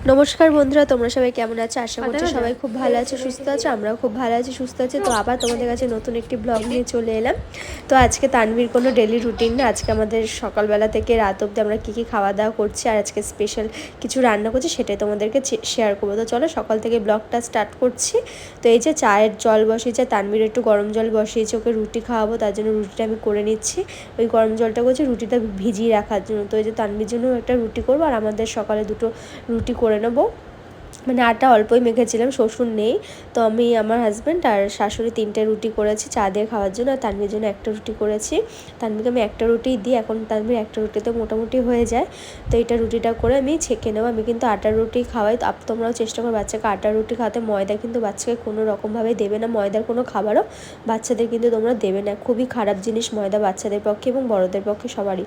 নমস্কার বন্ধুরা, তোমরা সবাই কেমন আছো? আশা করছি সবাই খুব ভালো আছে, সুস্থ আছে। আমরাও খুব ভালো আছি, সুস্থ আছি। তো আবার তোমাদের কাছে নতুন একটি ব্লগ নিয়ে চলে এলাম। তো আজকে তানভীর কোনো ডেলি রুটিন না, আজকে আমাদের সকালবেলা থেকে রাত অবধি আমরা কী খাওয়া দাওয়া করছি আর আজকে স্পেশাল কিছু রান্না করছি সেটাই তোমাদেরকে শেয়ার করবো। তো চলো সকাল থেকে ব্লগটা স্টার্ট করছি। তো এই যে চায়ের জল বসিয়েছে, তানভীর একটু গরম জল বসিয়েছে, ওকে রুটি খাওয়াবো, তার জন্য রুটিটা আমি করে নিচ্ছি। ওই গরম জলটা করছি রুটিটা ভিজিয়ে রাখার জন্য। তো এই যে তানভীর জন্য একটা রুটি করবো আর আমাদের সকালে দুটো রুটি করে নেবো। মানে আটা অল্পই মেখেছিলাম, শ্বশুর নেই, তো আমি আমার হাজব্যান্ড আর শাশুড়ি 3টে রুটি করেছি চা দিয়ে খাওয়ার জন্য। আর তানভীর জন্য একটা রুটি করেছি। তানভীরকে আমি একটা রুটিই দিই, এখন তানভীর একটা রুটিতে মোটামুটি হয়ে যায়। তো এইটা রুটিটা করে আমি ছেঁকে নেবো। আমি কিন্তু আটার রুটি খাওয়াই, তো তোমরাও চেষ্টা করো বাচ্চাকে আটার রুটি খাওয়াতে। ময়দা কিন্তু বাচ্চাকে কোনো রকমভাবে দেবে না, ময়দার কোনো খাবারও বাচ্চাদের কিন্তু তোমরা দেবে না, খুবই খারাপ জিনিস ময়দা বাচ্চাদের পক্ষে এবং বড়োদের পক্ষে সবারই।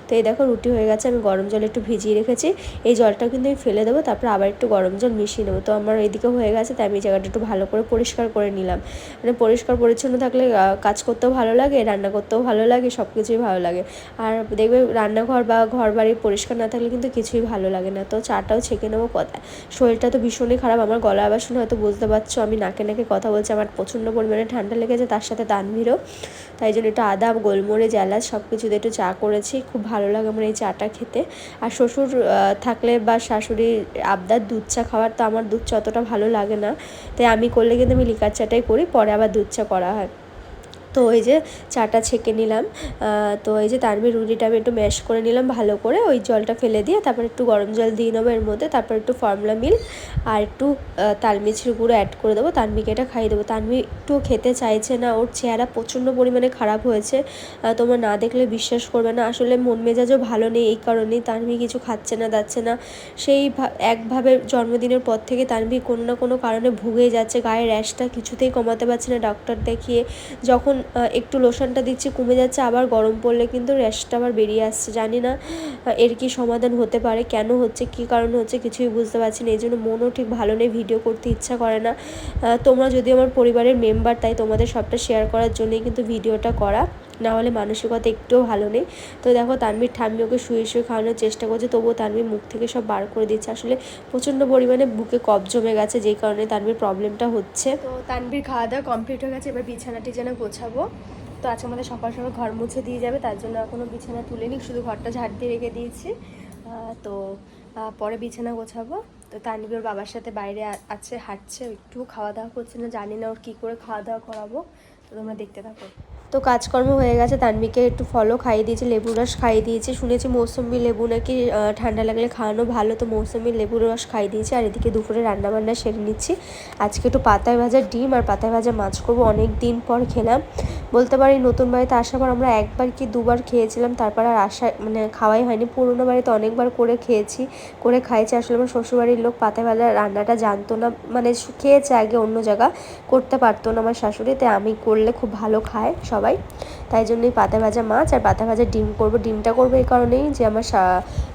তো এই দেখো রুটি হয়ে গেছে, আমি গরম জল একটু ভিজিয়ে রেখেছি। এই জলটা কিন্তু আমি ফেলে দেবো, তারপর আবার একটু গরম জল মিশিয়ে নেবো। তো আমার এইদিকে হয়ে গেছে, তাই আমি এই জায়গাটা একটু ভালো করে পরিষ্কার করে নিলাম। মানে পরিষ্কার পরিচ্ছন্ন থাকলে কাজ করতেও ভালো লাগে, রান্না করতেও ভালো লাগে, সব কিছুই ভালো লাগে। আর দেখবে রান্নাঘর বা ঘর বাড়ি পরিষ্কার না থাকলে কিন্তু কিছুই ভালো লাগে না। তো চাটাও ছেঁকে নেবো। শরীরটা তো ভীষণই খারাপ, আমার গলা আবার শুনে হয়তো বুঝতে পারছো আমি নাকে নাকে কথা বলছি, আমার প্রচণ্ড পরিমাণে ঠান্ডা লেগেছে, তার সাথে তানভীরও। তাই জন্য একটু আদা, গোলমরিচ, এলাচ সব কিছু দিয়ে একটু চা করেছি, খুব ভালো লাগে আমার এই চাটা খেতে। আর শ্বশুর থাকলে বা শাশুড়ির আবদার দুধ চা খাওয়ার, তো আমার দুধ চা অতটা ভালো লাগে না, তাই আমি করলে কিন্তু আমি লিকার চাটাই করি, পরে আবার দুধ চা করা হয়। তো এই যে চাটা ছেঁকে নিলাম। তো এই যে তানভীর রুটিটা আমি একটু ম্যাশ করে নিলাম ভালো করে, ওই জলটা ফেলে দিয়ে তারপর একটু গরম জল দিয়ে নেবো এর মধ্যে, তারপর একটু ফর্মুলা মিল্ক আর একটু তালমিছরির গুঁড়ো অ্যাড করে দেবো। তানভীরকে এটা খাইয়ে দেবো। তানভীর একটু খেতে চাইছে না, ওর চেহারা প্রচণ্ড পরিমাণে খারাপ হয়েছে, তোমরা না দেখলে বিশ্বাস করবে না। আসলে মন মেজাজও ভালো নেই, এই কারণেই তানভীর কিছু খাচ্ছে না দাচ্ছে না। সেই একভাবে জন্মদিনের পর থেকে তানভীর কোনো না কোনো কারণে ভুগেই যাচ্ছে, গায়ের র্যাশটা কিছুতেই কমাতে পারছে না। ডক্টর দেখিয়ে যখন একটু লোশনটা দিচ্ছি কমে যাচ্ছে, আবার গরম পড়লে কিন্তু র্যাশটা আবার বেরিয়ে আসছে। জানি না এর কি সমাধান হতে পারে, কেন হচ্ছে, কী কারণে হচ্ছে কিছুই বুঝতে পারছি না। এই জন্য মনও ঠিক ভালো নেই, ভিডিও করতে ইচ্ছা করে না। তোমরা যদি আমার পরিবারের মেম্বার, তাই তোমাদের সবটা শেয়ার করার জন্যই কিন্তু ভিডিওটা করা, না হলে মানসিকতা একটুও ভালো নেই। তো দেখো তানভীর ঠাম্মি ওকে শুয়ে শুয়ে খাওয়ানোর চেষ্টা করছে, তবুও তানভীর মুখ থেকে সব বার করে দিচ্ছে। আসলে প্রচণ্ড পরিমাণে বুকে কফ জমে গেছে, যেই কারণে তানভীর প্রবলেমটা হচ্ছে। তো তানভীর খাওয়া দাওয়া কমপ্লিট হয়ে গেছে, এবার বিছানা টিছানা গোছাবো। তো আজকে আমাদের সকাল সকাল ঘর মুছে দিয়ে যাবে, তার জন্য এখনও বিছানা তুলিনি, শুধু ঘরটা ঝাড় দিয়ে রেখে দিয়েছি। তো পরে বিছানা গোছাবো। তো তানভীর ওর বাবার সাথে বাইরে আছে, হাঁটছে, একটু খাওয়া দাওয়া করছে না, জানি না ওর কী করে খাওয়া দাওয়া করাবো। তো তোমরা দেখতে থাকো। তো কাজকর্ম হয়ে গেছে, তানভীরকে একটু ফলও খাইয়ে দিয়েছি, লেবুর রস খাইয়ে দিয়েছি। শুনেছি মৌসুমি লেবু নাকি ঠান্ডা লাগলে খাওয়ানো ভালো, তো মৌসুমি লেবুর রস খাইয়ে দিয়েছি। আর এদিকে দুপুরে রান্নাবান্না সেরে নিচ্ছি। আজকে একটু পাতায় ভাজা ডিম আর পাতায় ভাজা মাছ করবো, অনেক দিন পর খেলাম। বলতে পারি নতুন বাড়িতে আসার পর আমরা একবার কি দুবার খেয়েছিলাম, তারপর আর আসা মানে খাওয়াই হয়নি। পুরোনো বাড়িতে অনেকবার করে খাইছি। আসলে আমার শ্বশুরবাড়ির লোক পাতায় ভাজা রান্নাটা জানতো না, মানে খেয়েছে আগে অন্য জায়গা, করতে পারতো না আমার শাশুড়ি, তাই আমি করলে খুব ভালো খায় সবাই। তাই জন্যই পাতা ভাজা মাছ আর পাতা ভাজা ডিম করবো। ডিমটা করবো এই কারণেই যে আমার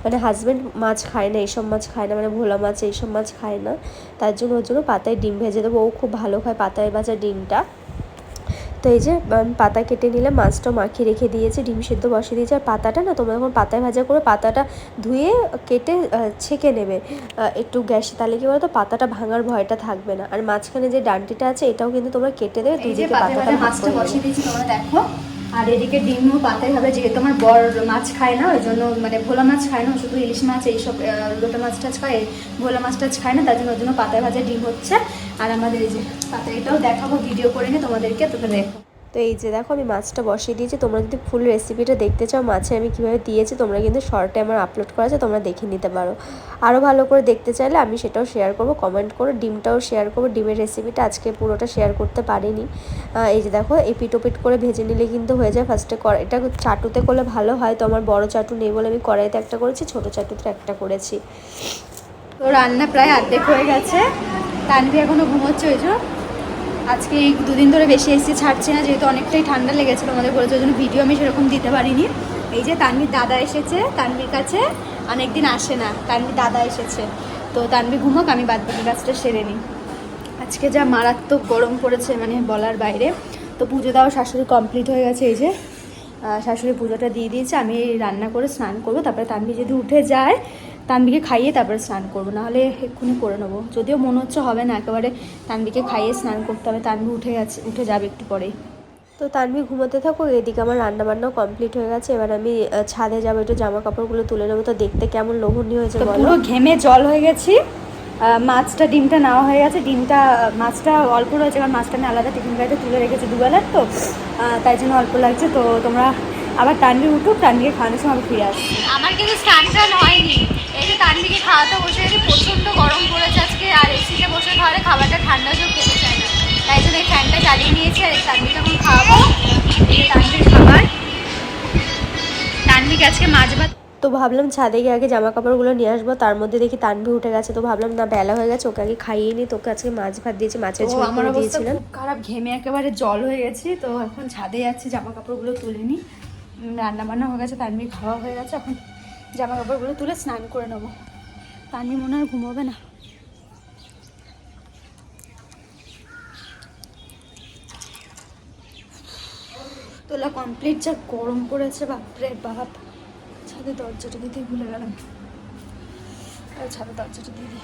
মানে হাজব্যান্ড মাছ খায় না, এইসব মাছ খায় না, মানে ভোলা মাছ এইসব মাছ খায় না, তার জন্য ওর জন্য পাতায় ডিম ভেজে দেবো। ও খুব ভালো খায় পাতায় ভাজা ডিমটা। তো এই যে পাতা কেটে নিলে, মাছটা মাখিয়ে রেখে দিয়েছি, ডিম সিদ্ধ বসিয়ে দিয়েছি। আর পাতাটা না তোমরা যখন পাতায় ভাজা করে পাতাটা ধুয়ে কেটে ছেঁকে নেবে একটু গ্যাসে, তাহলে কি বলতো পাতাটা ভাঙার ভয়টা থাকবে না। আর মাঝখানে যে ডান্টিটা আছে এটাও কিন্তু তোমরা কেটে দেবে, দুদিকে পাতাটা মাছটা বসিয়ে দিয়েছি তোমরা দেখো। আর এদিকে ডিমও পাতায় হবে, যেহেতু আমার বর মাছ খায় না, ওই জন্য মানে ভোলা মাছ খায় না, শুধু ইলিশ মাছ এইসব লোটা মাছ টাছ খায়, ভোলা মাছ টাছ খায় না, তার জন্য ওর জন্য পাতায় ভাজা ডিম হচ্ছে। আর আমাদের এই যে পাতায়, এটাও দেখাবো ভিডিও করে নিয়ে তোমাদেরকে, তোমরা দেখো। তো এই যে দেখো আমি মাছটা বসিয়ে দিয়েছি। তোমরা যদি ফুল রেসিপিটা দেখতে চাও মাছে আমি কীভাবে দিয়েছি, তোমরা কিন্তু শর্টে আমার আপলোড করা আছে, তোমরা দেখে নিতে পারো। আরও ভালো করে দেখতে চাইলে আমি সেটাও শেয়ার করবো, কমেন্ট করো। ডিমটাও শেয়ার করবো, ডিমের রেসিপিটা আজকে পুরোটা শেয়ার করতে পারিনি। এই যে দেখো এপিটোপিট করে ভেজে নিলে কিন্তু হয়ে যায়। ফার্স্টে এটা চাটুতে করলে ভালো হয়, তো আমার বড় চাটু নেই বলে আমি কড়াইতে একটা করেছি, ছোটো চাটুতে একটা করেছি। তো রান্না প্রায় অর্ধেক হয়ে গেছে, তানভি এখনও ঘুমোচ্ছে। ওই জন্য আজকে এই দুদিন ধরে বেশি এসে ছাড়ছে না, যেহেতু অনেকটাই ঠান্ডা লেগেছিলো আমাদের বলেছে, ওই জন্য ভিডিও আমি সেরকম দিতে পারিনি। এই যে তানভির দাদা এসেছে, তানভির কাছে অনেকদিন আসে না, তানভির দাদা এসেছে। তো তানভি ঘুমোক, আমি বাদবাকি কাজটা সেরে নিই। আজকে যা মারাত্মক গরম পড়েছে, মানে বলার বাইরে। তো পুজো দেওয়া শাশুড়ি কমপ্লিট হয়ে গেছে, এই যে শাশুড়ি পুজোটা দিয়ে দিয়েছে। আমি রান্না করে স্নান করবো, তারপরে তানভি যদি উঠে যায় তানবিকে খাইয়ে তারপরে স্নান করবো, নাহলে এক্ষুনি করে নেবো। যদিও মনে হচ্ছে হবে না, একেবারে তানবিকে খাইয়ে স্নান করতে হবে। তানবি উঠে যাবে একটু পরেই। তো তানভি ঘুমোতে থাকো, এদিকে আমার রান্নাবান্নাও কমপ্লিট হয়ে গেছে। এবার আমি ছাদে যাবো, একটু জামা কাপড়গুলো তুলে নেবো। তো দেখতে কেমন লোভনীয় হয়েছে তো বলো। পুরো ঘেমে জল হয়ে গেছি। মাছটা ডিমটা নেওয়া হয়ে গেছে, মাছটা অল্প রয়েছে, কারণ মাছটা আমি আলাদা টিফিন গাড়িতে তুলে রেখেছি দুবেলার, তো তাই জন্য অল্প লাগছে। তো তোমরা আবার তানবি উঠুক, তানবিকে খাওয়ানোর সময় আবার ফিরে আসছি। আমার কিন্তু স্নান টান হয়নি, এই যে তানবিকে খাওয়াতে বসে গেছি। প্রচণ্ড গরম পড়েছে আজকে, আর এসিতে বসে খাওয়ালে খাবারটা ঠান্ডা জল খেতে চায় না, তাই জন্য এই ফ্যানটা চালিয়ে নিয়েছি। আর তানবিকে এখন খাওয়াবো, এই যে তানবির খাবার। তানবিকে আজকে মাছ ভাত। তো ভাবলাম ছাদে গিয়ে আগে জামা কাপড়গুলো নিয়ে আসবো, তার মধ্যে দেখি তানভি উঠে গেছে। তো ভাবলাম না, বেলা হয়ে গেছে, ওকে আগে খাইয়ে নি। তোকে আজকে মাছ ভাত দিয়েছি, মাছের ঝোল করে দিয়েছিলাম। খুব খারাপ, ঘেমে একেবারে জল হয়ে গেছি। তো এখন ছাদে যাচ্ছি, জামা কাপড়গুলো তুলে নিই। রান্না বান্না হয়ে গেছে, তানবি খাওয়া হয়ে গেছে। এখন জামা কাপড়গুলো তুলে স্নান করে নেবো। তানবি মনে হয় ঘুমোবে না। তোলা কমপ্লিট। যা গরম পড়েছে, বাপরে বাপ। ছাদে দরজাটা দিতেই ভুলে গেলাম, ছাদে দরজাটা দিয়ে দিই।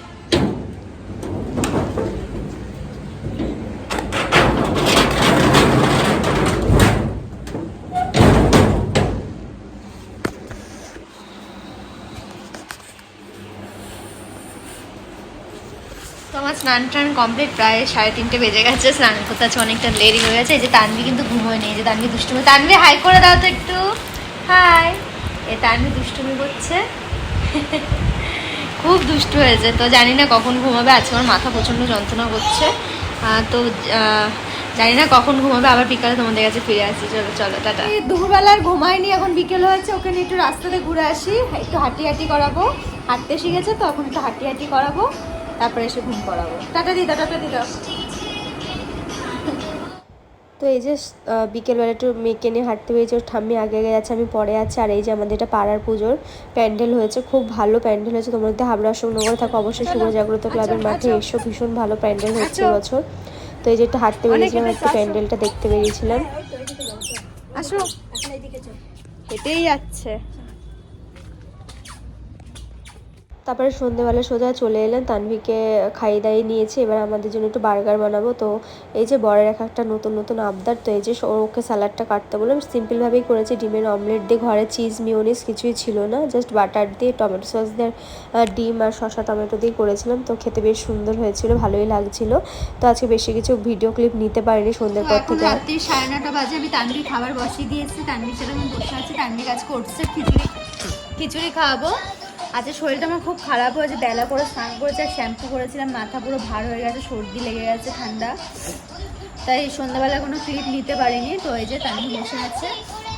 তো আমার স্নান টান কমপ্লিট, প্রায় 3:30 বেজে গেছে। স্নান করতে আছে, অনেকটা দেরি হয়ে গেছে। এই যে তানবি কিন্তু ঘুমোয় নেই, যে তানবি দুষ্টুমি। তানবি হাই করে দাও তো একটু, হাই। এ তানবি দুষ্টুমি করছে, খুব দুষ্টু হয়েছে। তো জানি না কখন ঘুমাবে, আজকে আমার মাথা প্রচণ্ড যন্ত্রণা করছে। তো জানি না কখন ঘুমাবে, আবার বিকালে তোমাদের কাছে ফিরে আসি। চলো চলো টাটা। দুপুরবেলা আর ঘুমায়নি, এখন বিকেল হয়েছে। ওখানে একটু রাস্তাতে ঘুরে আসি, একটু হাঁটি করাবো। হাঁটতে শিখেছে, তো এখন একটু হাঁটি করাবো, তারপরে এসে ঘুম করাবো। টাটা দিদা, টাটা দিদা। তো এই যে বিকেলবেলা একটু মেয়েকে নিয়ে হাঁটতে পেরেছি, ওর ঠাম্মি আগে আগে যাচ্ছে, আমি পরে আছি। আর এই যে আমাদের এটা পাড়ার পুজোর প্যান্ডেল হয়েছে, খুব ভালো প্যান্ডেল হয়েছে। তোমার মধ্যে হাবড়া অশোকনগরে থাকো, অবশ্যই শুভ জাগ্রত ক্লাবের মাঠে এসো, ভীষণ ভালো প্যান্ডেল হচ্ছে এবছর। তো এই যে একটু হাঁটতে বেরিয়েছিলাম, একটু প্যান্ডেলটা দেখতে বেরিয়েছিলাম। আসো, হেঁটেই যাচ্ছে। তারপরে সন্ধ্যেবেলা সোজা চলে এলেন, তানভিকে খাইয়ে দাইয়ে নিয়েছি। এবার আমাদের জন্য একটু বার্গার বানাবো। তো এই যে বরের একটা নতুন নতুন আবদার। তো এই যে ওকে স্যালাডটা কাটতে বললাম, সিম্পলভাবেই করেছি, ডিমের অমলেট দিয়ে। ঘরে চিজ মিওনিস কিছুই ছিল না, জাস্ট বাটার দিয়ে, টমেটো সস দিয়ে, ডিম আর শসা টমেটো দিয়ে করেছিলাম। তো খেতে বেশ সুন্দর হয়েছিল, ভালোই লাগছিল। তো আজকে বেশি কিছু ভিডিও ক্লিপ নিতে পারিনি সন্ধ্যের পর থেকে। রাত্রি 9:30 বাজে, আমি তানভি খাবার বসিয়ে দিয়েছি। তানভি সেরকম বসে আছে, তানভি কাজ করছে। খিচুড়ি খাওয়াবো। আজকে শরীরটা আমার খুব খারাপ হয়েছে, বেলা করে স্নান করেছে আর শ্যাম্পু করেছিলাম, মাথা পুরো ভার হয়ে গেছে, সর্দি লেগে গেছে, ঠান্ডা। তাই সন্ধ্যাবেলা কোনো ক্লিপ নিতে পারিনি। তো এই যে তানভি বসে আছে,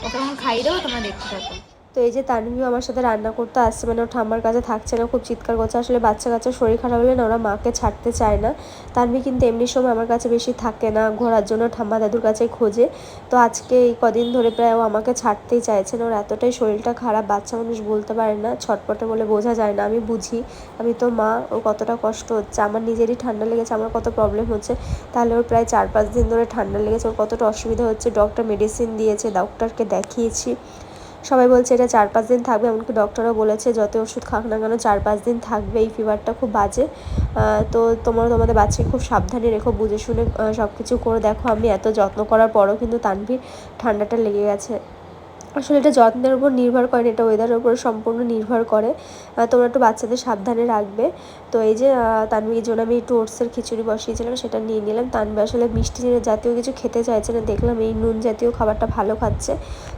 ওকে এখন খাইয়ে দেবো, তোমরা দেখতে থাকো। তো এই যে তানভিও আমার সাথে রান্না করতে আসছে, মানে ও ঠাম্মার কাছে থাকছে না, খুব চিৎকার করছে। আসলে বাচ্চা কাচ্চার শরীর খারাপ হলে না, ওরা মাকে ছাড়তে চায় না। তানভি কিন্তু এমনি সময় আমার কাছে বেশি থাকে না, ঘোরার জন্য ঠাম্মা দাদুর কাছেই খোঁজে। তো আজকে এই কদিন ধরে প্রায় ও আমাকে ছাড়তেই চাইছে না, ওর এতটাই শরীরটা খারাপ। বাচ্চা মানুষ বলতে পারে না, ছটপটে বলে বোঝা যায় না। আমি বুঝি, আমি তো মা, ওর কতটা কষ্ট হচ্ছে। আমার নিজেরই ঠান্ডা লেগেছে, আমার কত প্রবলেম হচ্ছে, তাহলে ওর প্রায় 4-5 দিন ধরে ঠান্ডা লেগেছে, ওর কতটা অসুবিধা হচ্ছে। ডক্টর মেডিসিন দিয়েছে, ডক্টরকে দেখিয়েছি, সবাই বলছে এটা 4-5 দিন থাকবে। এমনকি ডক্টরও বলেছে যত ওষুধ খাক না কেন 4-5 দিন থাকবে, এই ফিভারটা খুব বাজে। তো তোমাদের বাচ্চাকে খুব সাবধানে রেখো, বুঝে শুনে সব কিছু করে দেখো। আমি এত যত্ন করার পরও কিন্তু তানভীর ঠান্ডাটা লেগে গেছে। আসলে এটা যত্নের উপর নির্ভর করে, এটা ওয়েদারের উপর সম্পূর্ণ নির্ভর করে। তোমরা একটু বাচ্চাদের সাবধানে রাখবে। তো এই যে তানভীর জন্য আমি একটু ওটসের খিচুড়ি বসিয়েছিলাম, সেটা নিয়ে নিলাম। তানভী আসলে মিষ্টি জাতীয় কিছু খেতে চাইছে না, দেখলাম এই নুন জাতীয় খাবারটা ভালো খাচ্ছে,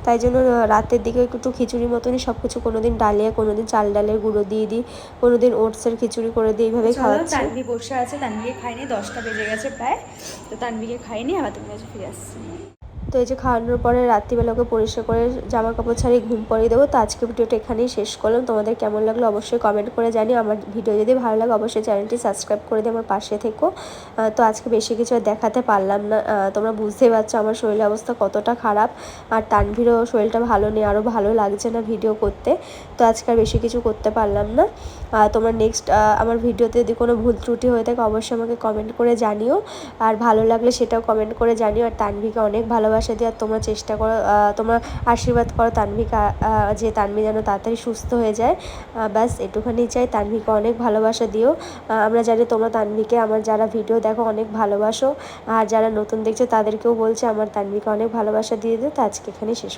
তাই জন্য রাতের দিকে একটু খিচুড়ির মতনই সব কিছু, কোনো দিন ডালিয়া, কোনো দিন চাল ডালের গুঁড়ো দিয়ে দিই, কোনো দিন ওটসের খিচুড়ি করে দিই, এইভাবেই খাওয়াচ্ছি। তানভী বসে আছে, তানভীকে খাইনি, 10টা বেজে গেছে প্রায়। তো তানভীকে খাইনি, আবার তুমি কাছে ফিরে আসছি। তো এই যে খাওয়ানোর পরে রাত্রিবেলা ওকে পরিষ্কার করে জামা কাপড় ছাড়িয়ে ঘুম পড়িয়ে দেবো। তো আজকে ভিডিওটা এখানেই শেষ করলাম। তোমাদের কেমন লাগলো অবশ্যই কমেন্ট করে জানিও। আমার ভিডিও যদি ভালো লাগে অবশ্যই চ্যানেলটি সাবস্ক্রাইব করে দিয়ে আমার পাশে থেকো। তো আজকে বেশি কিছু দেখাতে পারলাম না, তোমরা বুঝতেই পারছো আমার শরীরের অবস্থা কতটা খারাপ। আর তানভীরও শরীরটা ভালো নেই, আরও ভালো লাগছে না ভিডিও করতে। তো আজকে আর বেশি কিছু করতে পারলাম না। তোমরা নেক্সট আমার ভিডিওতে যদি কোনো ভুল ত্রুটি হয়ে থাকে অবশ্যই আমাকে কমেন্ট করে জানিও, আর ভালো লাগলে সেটাও কমেন্ট করে জানিও। আর তানভীকে অনেক ভালোবাসা। ভালোবাসা দিয়ে আর তোমরা চেষ্টা করো, তোমরা আশীর্বাদ করো তানভিকে, যে তানভি যেন তাড়াতাড়ি সুস্থ হয়ে যায়। ব্যাস এটুখানি চাই। তানভিকে অনেক ভালোবাসা দিও। আমরা জানি তোমরা তানভিকে, আমার যারা ভিডিও দেখো অনেক ভালোবাসো, আর যারা নতুন দেখছো তাদেরকেও বলছে আমার তানভিকে অনেক ভালোবাসা দিয়ে দিও। তো আজকে এখানেই শেষ।